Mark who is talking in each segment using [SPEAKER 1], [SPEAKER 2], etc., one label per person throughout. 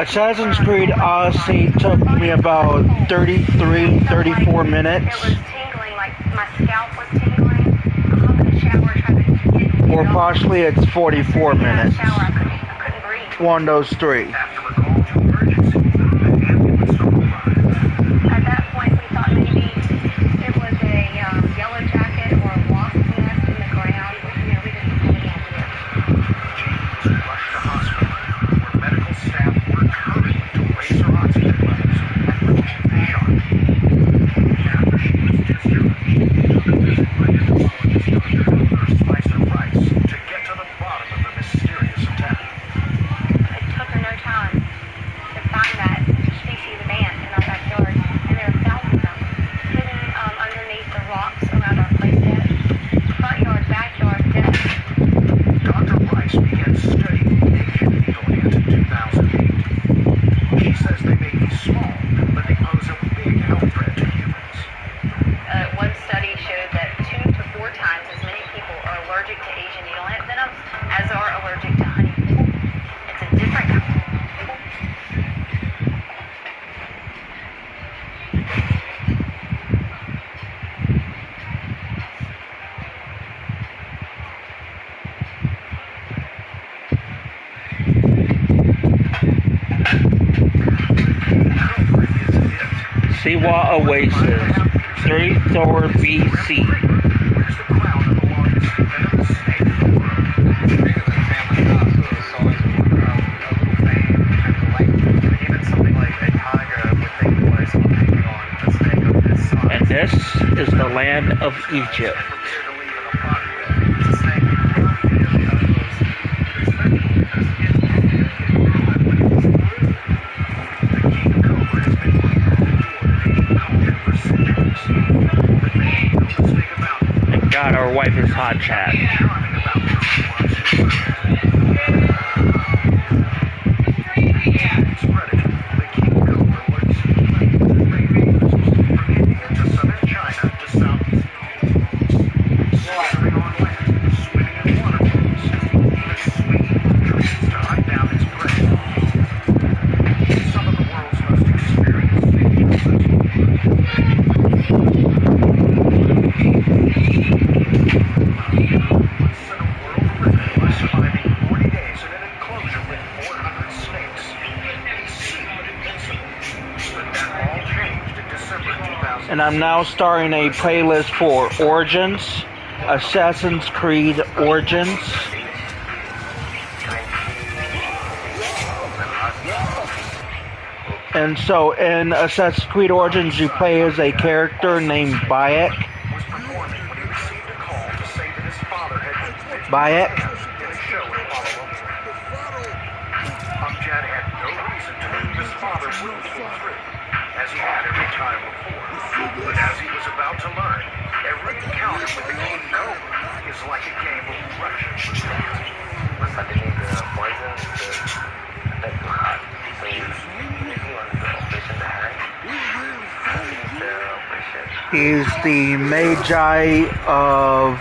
[SPEAKER 1] Assassin's Creed Odyssey took me about 34 minutes.
[SPEAKER 2] It was tingling, like my scalp was tingling. I hung in the shower trying to get
[SPEAKER 1] Or partially it's 44 minutes.
[SPEAKER 2] shower, I couldn't breathe.
[SPEAKER 1] One of those three.
[SPEAKER 3] After a call to emergency, an ambulance arrived.
[SPEAKER 2] At that point, we thought maybe it was a yellow jacket or a wasp nest in the ground. We didn't have any idea.
[SPEAKER 3] James was rushed to hospital, where medical staff worked hurriedly to raise her oxygen levels and retrieve the shark. After she was discharged, the visit by entomologist Dr. Heather Spicer Rice to get to the bottom of the mysterious attack.
[SPEAKER 2] It took her no time to find that species of ant in our backyard, and there are thousands of them hidden underneath the rocks around our playset. Front yard, backyard, deck.
[SPEAKER 3] Dr. Rice began studying the Asian needle ant in 2008. She says they may be small, but they pose a big health threat to humans.
[SPEAKER 2] One study showed that 2 to 4 times as many people are allergic to Asian needle ant venom as are allergic to honeydew. It's a different kind.
[SPEAKER 1] Siwa Oasis, 3 Thor BC.
[SPEAKER 3] Where's the crown of the longest venomous snake in the world?
[SPEAKER 4] I think it's a family hospital. It's always a little vein kind of like, even something like a tiger would take place on taking on a snake of this size.
[SPEAKER 1] And this is the land of Egypt.
[SPEAKER 4] Prepared to leave in a body bag. It's a snake immediately out of those expected because it's
[SPEAKER 3] The king cobra has been adored in Asian culture for centuries. But many know the snake about it.
[SPEAKER 1] Thank God our wife is hot chat.
[SPEAKER 3] Charming about this Its predator, the king cobra, lurks in plains and rainforests from India to southern China to Southeast Asia. Swimming on land, swimming in waterfalls, even swinging from trees to hunt down its prey. Some of the world's most experienced videos. Set a world record by surviving 40 days in an enclosure with 400 snakes. He seemed invincible, but that all changed in December 2000.
[SPEAKER 1] And I'm now starting a playlist for Origins, Assassin's Creed Origins. And so in Assassin's Creed Origins you play as a character named Bayek.
[SPEAKER 3] Was performing when he received a call to say that his father had been bitten
[SPEAKER 1] Bayek.
[SPEAKER 3] in a show in Kuala Lumpur. Amjad had no reason to believe his father wouldn't pull through, as he had every time before. But as he was about to learn, every encounter with the king cobra is like a game of Russian roulette.
[SPEAKER 4] underneath the poison that too hot. So he wants the operation to hang. The operation.
[SPEAKER 1] He's the Magi of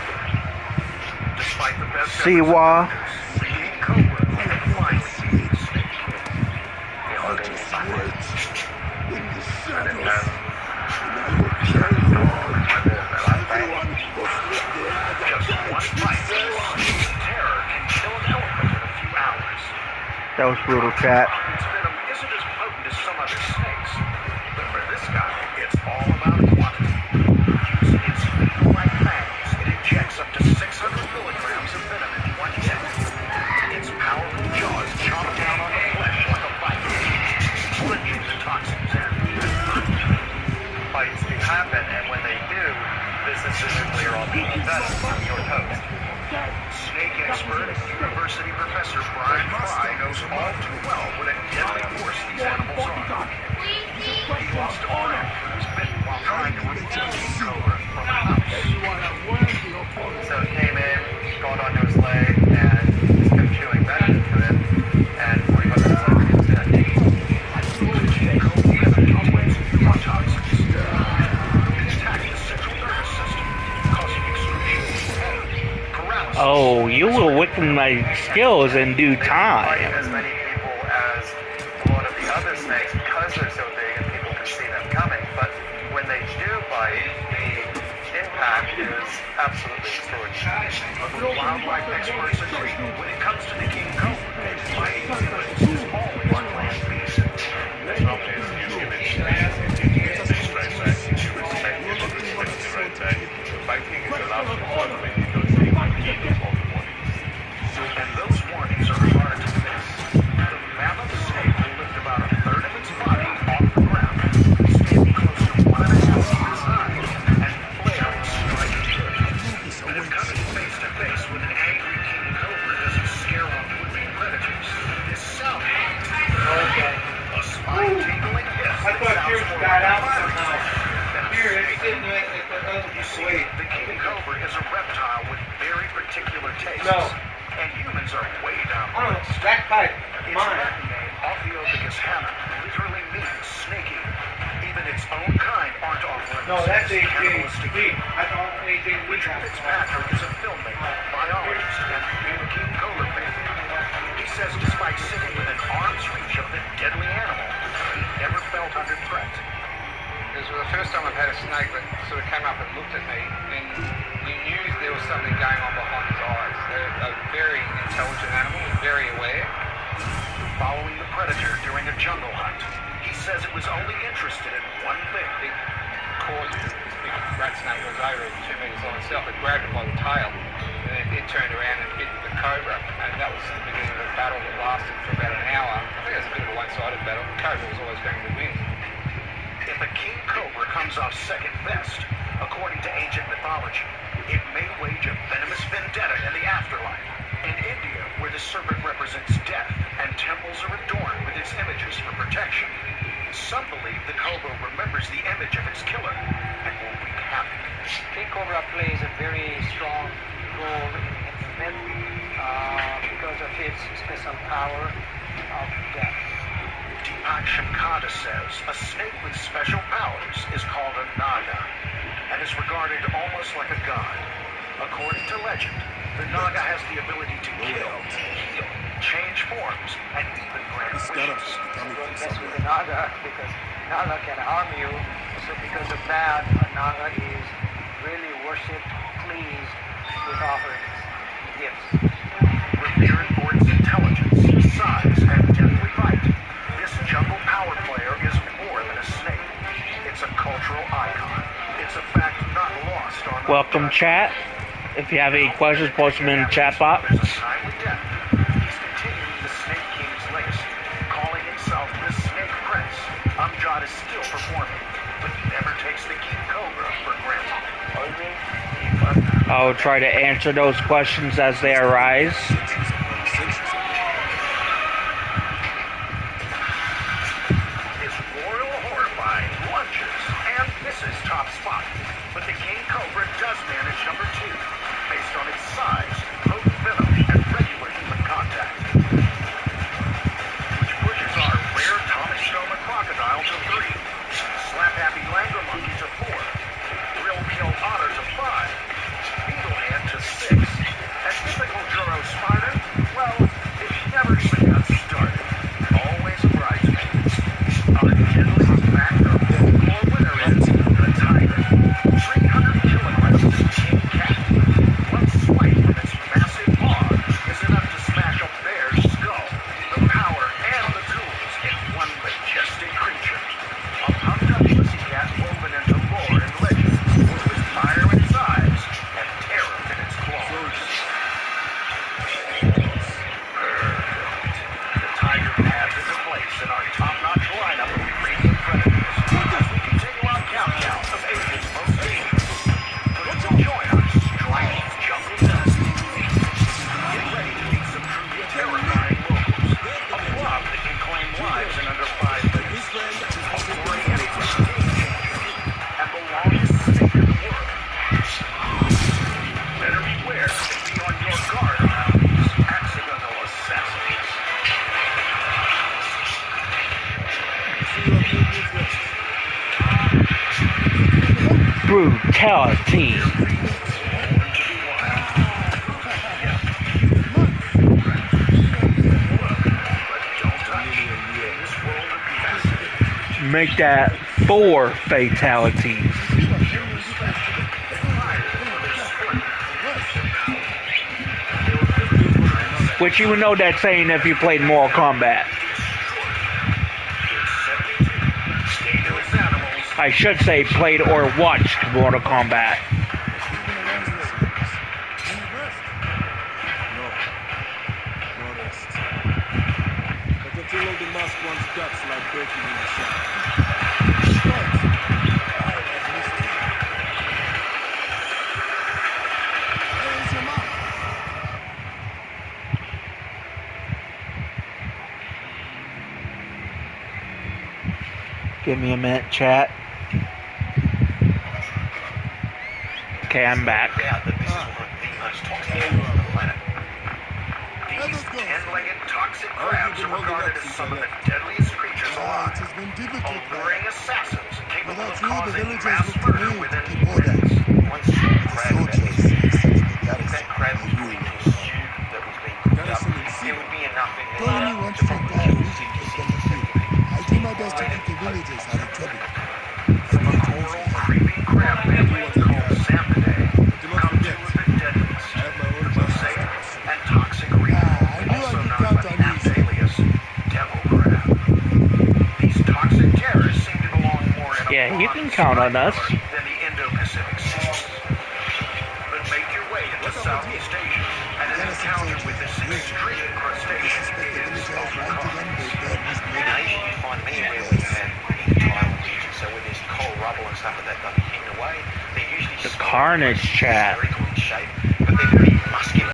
[SPEAKER 3] Despite the best
[SPEAKER 1] Siwa.
[SPEAKER 3] efforts, the king cobra had finally beaten the snake.
[SPEAKER 4] They already started. And then
[SPEAKER 3] Just one bite, snake's terror can kill an elephant in a few hours.
[SPEAKER 1] That was brutal, chat.
[SPEAKER 3] Its venom isn't as potent as some other snakes, but for this guy, it's all about quantity. Using its needle-like fangs, it injects up to 600 milligrams of venom in one hit. Its powerful jaws chomp down on the flesh like a viper, plunging the toxins in.
[SPEAKER 4] Fights do happen, and when they do, businesses nuclear all the venom on your toast.
[SPEAKER 3] Snake expert and university professor Brian Fry knows all too well what a deadly force these animals are. He lost a friend who was bitten while trying to remove the king cobra from a house.
[SPEAKER 4] So he came in, crawled onto his leg, and just kept chewing venom for him. And 45 minutes later, he was dead.
[SPEAKER 3] The king cobra contains neurotoxins. It attacks the central nervous system, causing excruciating pain, paralysis.
[SPEAKER 1] Oh, you will weaken my skills in due
[SPEAKER 4] Fight
[SPEAKER 1] time.
[SPEAKER 4] as many people as a lot of absolutely destroyed.
[SPEAKER 3] Wildlife experts agree when it comes to the king cobra, fighting humans is always plan B.
[SPEAKER 5] As long as you give it space and you give it the right back, you respect it, you respect the right back. Fighting is allowed to work when you don't take all the warnings.
[SPEAKER 3] And those warnings are hard to miss. The mammoth snake will lift about a third of its body off the ground, standing close to 1.5 meters high, and flare its striped hood. But if coming face to face with an angry king cobra doesn't scare off would-be predators, this sound a spine-tingling hiss
[SPEAKER 6] I
[SPEAKER 3] that
[SPEAKER 6] thought
[SPEAKER 3] sounds
[SPEAKER 6] yours
[SPEAKER 3] more
[SPEAKER 6] got
[SPEAKER 3] like a
[SPEAKER 6] out
[SPEAKER 3] fire
[SPEAKER 6] somehow.
[SPEAKER 3] than a
[SPEAKER 6] Here, it's
[SPEAKER 3] snake.
[SPEAKER 6] sitting at the other
[SPEAKER 3] You see,
[SPEAKER 6] way.
[SPEAKER 3] the king cobra is a reptile with very particular tastes.
[SPEAKER 6] No.
[SPEAKER 3] And humans are way down the
[SPEAKER 6] Oh,
[SPEAKER 3] list.
[SPEAKER 6] that pipe.
[SPEAKER 3] Its
[SPEAKER 6] Mine.
[SPEAKER 3] Latin name, Ophiophagus hammer, literally means snake eater. Even its own kind aren't off limits.
[SPEAKER 6] No, that's
[SPEAKER 3] as
[SPEAKER 6] AJ
[SPEAKER 3] cannibalistic
[SPEAKER 6] Lee.
[SPEAKER 3] humans.
[SPEAKER 6] I thought AJ Lee
[SPEAKER 3] Richard
[SPEAKER 6] got it.
[SPEAKER 3] Fitzpatrick is a filmmaker, biologist, and king cobra fan. He says despite sitting within arm's reach of the deadly animal, he never felt under threat.
[SPEAKER 4] This was the first time I've had a snake that sort of came up and looked at me, and you knew there was something going on behind his eyes. They're a very intelligent animal, very aware.
[SPEAKER 3] Following the predator during a jungle hunt, he says it was only interested in one thing.
[SPEAKER 4] Big caused this big rat snake was over 2 meters long itself. It grabbed it by the tail, and then it turned around and hit the cobra, and that was the beginning of a battle that lasted for about an hour. I think it was a bit of a one-sided battle. The cobra was always going to win.
[SPEAKER 3] If a king cobra comes off second best, according to ancient mythology, it may wage a venomous vendetta in the afterlife. In India, where the serpent represents death and temples are adorned with its images for protection, some believe the cobra remembers the image of its killer and will wreak havoc.
[SPEAKER 7] King cobra plays a very strong role in the myth because of its special power of death.
[SPEAKER 3] Deepak Shamkada says a snake with special powers is called a naga and is regarded almost like a god. According to legend, the naga has the ability to kill, heal, change forms, and even grant wishes.
[SPEAKER 7] Don't mess with the naga because naga can harm you. So because of that, a naga is really worshipped, pleased with offerings, gifts.
[SPEAKER 3] Revered for its intelligence, size, and deadly bite, this jungle power player is more than a snake. It's a cultural icon. It's a fact not lost on
[SPEAKER 1] Welcome, chat. If you have any questions, post them in the chat box.
[SPEAKER 3] There's a timely death. He's continuing the Snake King's legacy, calling himself the Snake Prince. Amjad is still performing, but he never takes the King Cobra for granted.
[SPEAKER 1] I'll try to answer those questions as they arise.
[SPEAKER 3] His royal horrifying lunges and misses top spot, but the King Cobra does manage number 2, based on its size, potent venom, and regular human contact. Which pushes our rare Tomistoma crocodile to 3, slap-happy langur monkey to 4, rill-kill otter to 5, beetlehead to 6, and mythical Juro spider, well, it never even got started. Always a bridesmaid. Our deadliest factor folklore winner is the tiger. 300 kilograms of king cat. One swipe from its massive paw is enough to smash a bear's skull. The power and the tools in one majestic creature. A pumped-up pussycat woven into lore and legend, with fire in its eyes and terror in its claws. The tiger pads into place in our top-notch lineup of premium predators as we continue our countdown of Asia's most dangerous. Please join our striking jungle destiny. Get ready to meet some truly terrifying locals. A blob that can claim lives in under 5 minutes. A oriented game changer. And the longest snake in the world. Better beware and be on your guard around these accidental assassins.
[SPEAKER 1] Brutality. Make that 4 fatalities.
[SPEAKER 3] Fire for their sport
[SPEAKER 1] Which you would know that saying if you played Mortal Kombat.
[SPEAKER 3] Dangerous animals.
[SPEAKER 1] I should say played or watched Mortal Kombat.
[SPEAKER 6] Until all the mask ones guts like breaking in the shop. Where's your mouth?
[SPEAKER 1] Give me a minute, chat. Okay, I'm back.
[SPEAKER 3] Doubt that this is one of the most toxic animals on the planet. These 10-legged toxic crabs are regarded as some of the deadliest creatures alive.
[SPEAKER 6] It has been difficult,
[SPEAKER 3] Alluring assassins capable
[SPEAKER 6] without
[SPEAKER 3] of
[SPEAKER 6] you, the
[SPEAKER 3] causing
[SPEAKER 6] villagers
[SPEAKER 3] mass
[SPEAKER 6] look to
[SPEAKER 3] murder
[SPEAKER 6] me to
[SPEAKER 3] within
[SPEAKER 6] keep order.
[SPEAKER 3] minutes.
[SPEAKER 4] One small crab about
[SPEAKER 6] Soldiers,
[SPEAKER 4] this big.
[SPEAKER 6] instead of the
[SPEAKER 4] If that crab was put into a stew that was being cooked up,
[SPEAKER 6] Garrison and
[SPEAKER 4] there would be enough in
[SPEAKER 6] Don't
[SPEAKER 4] there
[SPEAKER 6] only want
[SPEAKER 4] to
[SPEAKER 6] to
[SPEAKER 4] probably
[SPEAKER 6] fight
[SPEAKER 4] kill
[SPEAKER 6] region
[SPEAKER 4] 50,
[SPEAKER 6] to
[SPEAKER 4] 60
[SPEAKER 6] benefit. I do my best to keep the villagers out of trouble. The
[SPEAKER 3] Coral creeping crab family called Xanthidae come two of the deadliest,
[SPEAKER 6] I have my own
[SPEAKER 3] the
[SPEAKER 6] plans.
[SPEAKER 3] mosaic and toxic reef,
[SPEAKER 6] I knew I
[SPEAKER 3] also
[SPEAKER 6] could
[SPEAKER 3] known
[SPEAKER 6] count
[SPEAKER 3] by the
[SPEAKER 6] on
[SPEAKER 3] apt
[SPEAKER 6] you.
[SPEAKER 3] alias devil crab. These toxic terrors seem to belong more in a
[SPEAKER 1] Yeah, you
[SPEAKER 3] pond
[SPEAKER 1] can count on us.
[SPEAKER 3] than the Indo-Pacific seas. But make your way into Southeast Asia, and an encounter with this extreme crustacean
[SPEAKER 6] Suspect the
[SPEAKER 3] is
[SPEAKER 6] villagers
[SPEAKER 3] on
[SPEAKER 6] ran to them, they burned this
[SPEAKER 4] In
[SPEAKER 6] building.
[SPEAKER 4] Asia, you find them anywhere where you've had intertidal regions, so where there's coral rubble and stuff like that, they'll be hidden away. They're usually
[SPEAKER 1] The
[SPEAKER 4] small,
[SPEAKER 1] Carnage chat.
[SPEAKER 4] spherical in shape, but they're very